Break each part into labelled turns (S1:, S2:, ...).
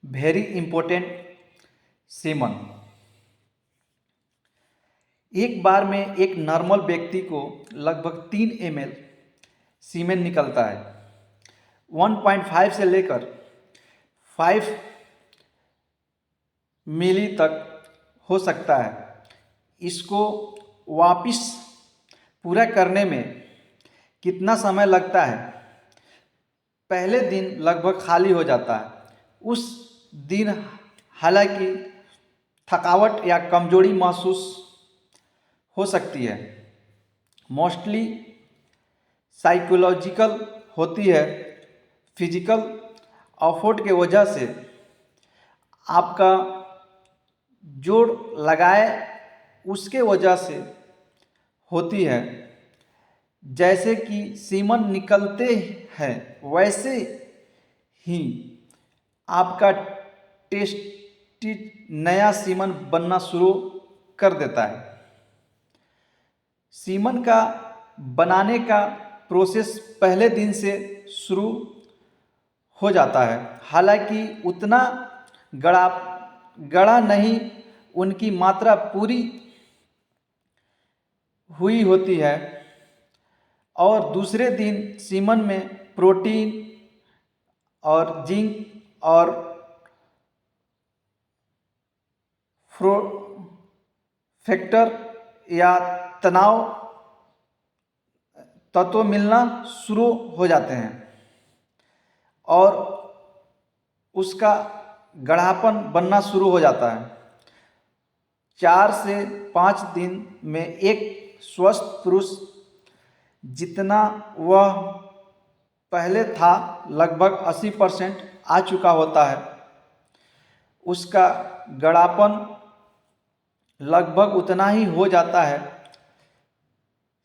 S1: Very important semen. एक बार में एक नॉर्मल व्यक्ति को लगभग 3 ml सीमेन निकलता है। 1.5 से लेकर 5 मिली तक हो सकता है। इसको वापस पूरा करने में कितना समय लगता है? पहले दिन लगभग खाली हो जाता है। उस दिन हालांकि थकावट या कमजोरी महसूस हो सकती है, मोस्टली साइकोलॉजिकल होती है। फिजिकल एफर्ट के वजह से आपका जोर लगाए उसके वजह से होती है। जैसे कि सीमन निकलते हैं वैसे ही आपका टेस्टिस नया सीमन बनना शुरू कर देता है। सीमन का बनाने का प्रोसेस पहले दिन से शुरू हो जाता है, हालांकि उतना गड़ा नहीं, उनकी मात्रा पूरी हुई होती है। और दूसरे दिन सीमन में प्रोटीन और जिंक और फैक्टर या तनाव तत्व मिलना शुरू हो जाते हैं और उसका गाढ़ापन बनना शुरू हो जाता है। 4 से 5 दिन में एक स्वस्थ पुरुष जितना वह पहले था लगभग 80% आ चुका होता है। उसका गाढ़ापन लगभग उतना ही हो जाता है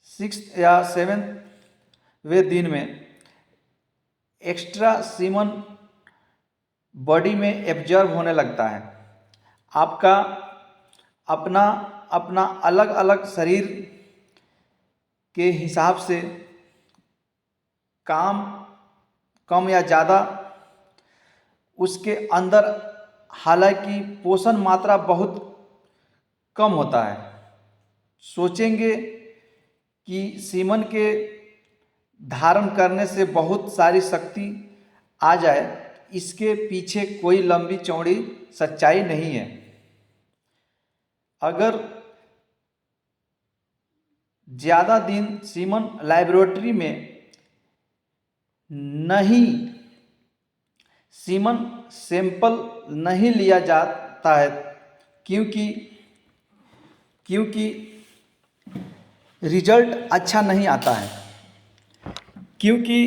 S1: 6 या 7वें दिन में। एक्स्ट्रा सीमन बॉडी में एब्जॉर्ब होने लगता है। आपका अपना अपना अलग अलग शरीर के हिसाब से काम कम या ज़्यादा उसके अंदर, हालांकि पोषण मात्रा बहुत कम होता है। सोचेंगे कि सीमन के धारण करने से बहुत सारी शक्ति आ जाए, इसके पीछे कोई लंबी चौड़ी सच्चाई नहीं है। अगर ज़्यादा दिन सीमन लैबोरेटरी में नहीं, सीमन सैंपल नहीं लिया जाता है क्योंकि रिजल्ट अच्छा नहीं आता है। क्योंकि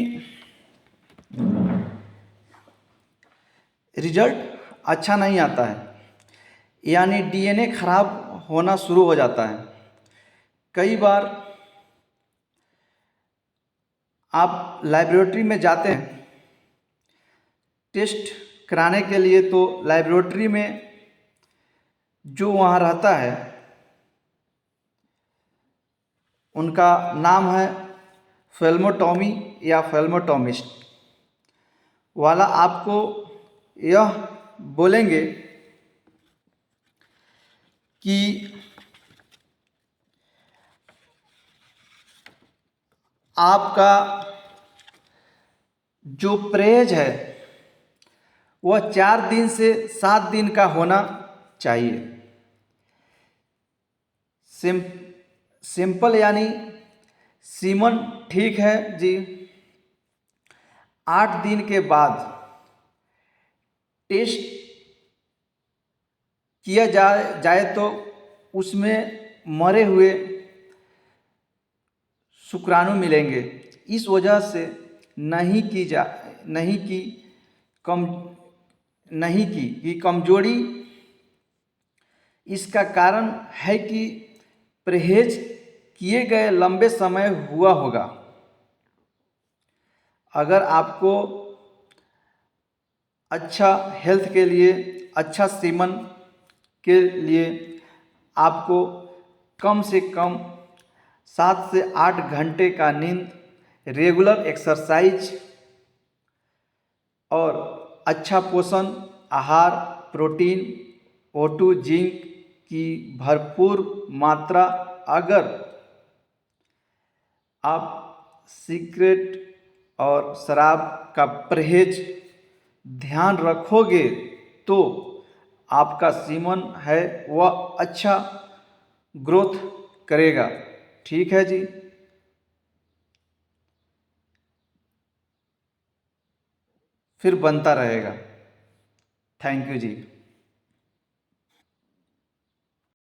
S1: रिजल्ट अच्छा नहीं आता है यानी डीएनए खराब होना शुरू हो जाता है। कई बार आप लैबोरेटरी में जाते हैं टेस्ट कराने के लिए, तो लैबोरेटरी में जो वहाँ रहता है उनका नाम है फेल्मोटॉमी या फेल्मोटॉमिस्ट वाला। आपको यह बोलेंगे कि आपका जो परहेज है वह 4 दिन से 7 दिन का होना चाहिए। सिंपल यानी सीमन ठीक है जी। 8 दिन के बाद टेस्ट किया जाए तो उसमें मरे हुए शुक्राणु मिलेंगे। इस वजह से नहीं की कमजोरी इसका कारण है कि परहेज किए गए लंबे समय हुआ होगा। अगर आपको अच्छा हेल्थ के लिए, अच्छा सीमन के लिए आपको कम से कम 7 से 8 घंटे का नींद, रेगुलर एक्सरसाइज और अच्छा पोषण आहार प्रोटीन O2 जिंक की भरपूर मात्रा। अगर आप सिगरेट और शराब का परहेज ध्यान रखोगे तो आपका सीमन है वह अच्छा ग्रोथ करेगा। ठीक है जी, फिर बनता रहेगा। Thank you ji.